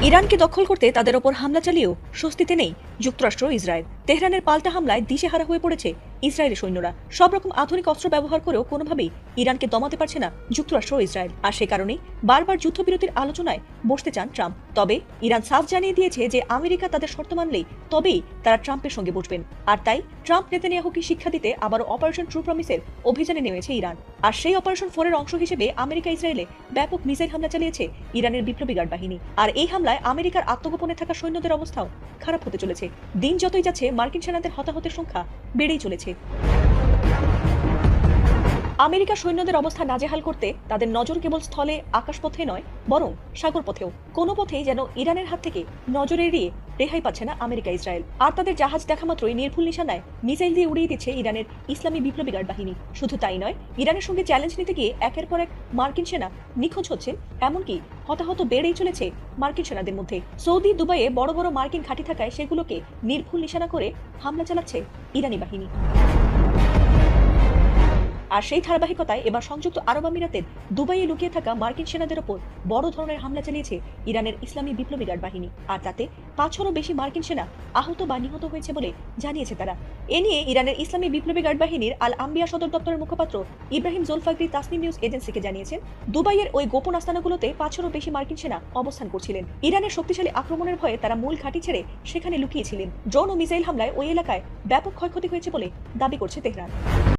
ইরানকে দখল করতে তাদের ওপর হামলা চালিয়েও স্বস্তিতে নেই যুক্তরাষ্ট্র ও ইসরায়েল। তেহরানের পাল্টা হামলায় দিশেহারা হয়ে পড়েছে ইসরায়েলি সৈন্যরা। সব রকম আধুনিক অস্ত্র ব্যবহার করেও কোনোভাবেই ইরানকে দমাতে পারছে না যুক্তরাষ্ট্র ও ইসরায়েল। আর সে কারণেই বারবার যুদ্ধবিরতির আলোচনায় বসতে চান ট্রাম্প। তবে ইরান সাফ জানিয়ে দিয়েছে যে আমেরিকা তাদের শর্ত মানলেই তবেই তারা ট্রাম্পের সঙ্গে বসবেন। আর তাই ট্রাম্প নেতানিয়াহুকে শিক্ষা দিতে আবারও অপারেশন ট্রু প্রমিসের অভিযানে নেমেছে ইরান। আর সেই অপারেশন 4 এর অংশ হিসেবে আমেরিকা ইসরায়েলে ব্যাপক মিসাইল হামলা চালিয়েছে ইরানের বিপ্লবী গার্ড বাহিনী। আর এই হামলায় আমেরিকার আত্মগোপনে থাকা সৈন্যদের অবস্থাও খারাপ হতে চলেছে। দিন যতই যাচ্ছে মার্কিন সেনাদের হতাহতের সংখ্যা বেড়েই চলেছে। আমেরিকার সৈন্যদের অবস্থা নাজেহাল করতে তাদের নজর কেবল স্থলে আকাশপথে নয় বরং সাগর পথেও। কোনো পথেই যেন ইরানের হাত থেকে নজর এড়িয়ে রেহাই পাচ্ছে না আমেরিকা ইসরায়েল। আর তাদের জাহাজ দেখা মাত্রই নির্ভুল নিশানায় মিসাইল দিয়ে উড়িয়ে দিচ্ছে ইরানের ইসলামী বিপ্লবী গার্ড বাহিনী। শুধু তাই নয়, ইরানের সঙ্গে চ্যালেঞ্জ নিতে গিয়ে একের পর এক মার্কিন সেনা নিখোঁজ হচ্ছেন, এমনকি হতাহত বেড়েই চলেছে মার্কিন সেনাদের মধ্যে। সৌদি, দুবাইয়ে বড় বড় মার্কিন ঘাঁটি থাকায় সেগুলোকে নির্ভুল নিশানা করে হামলা চালাচ্ছে ইরানি বাহিনী। আর সেই ধারাবাহিকতায় এবার সংযুক্ত আরব আমিরাতের দুবাইয়ে লুকিয়ে থাকা মার্কিন সেনাদের ওপর বড় ধরনের হামলা চালিয়েছে ইরানের ইসলামী বিপ্লবী গার্ড বাহিনী। আর তাতে 500-এরও বেশি মার্কিন সেনা আহত বা নিহত হয়েছে বলে জানিয়েছে তারা। এ নিয়ে ইরানের ইসলামী বিপ্লবী গার্ড বাহিনীর আল আম্বিয়া সদর দপ্তরের মুখপাত্র ইব্রাহিম জোলফাগরি তাসনিম নিউজ এজেন্সিকে জানিয়েছেন, দুবাইয়ের ওই গোপন আস্তানাগুলোতে 500-এরও বেশি মার্কিন সেনা অবস্থান করছিলেন। ইরানের শক্তিশালী আক্রমণের ভয়ে তারা মূল ঘাঁটি ছেড়ে সেখানে লুকিয়েছিলেন। ড্রোন ও মিসাইল হামলায় ওই এলাকায় ব্যাপক ক্ষয়ক্ষতি হয়েছে বলে দাবি করছে তেহরান।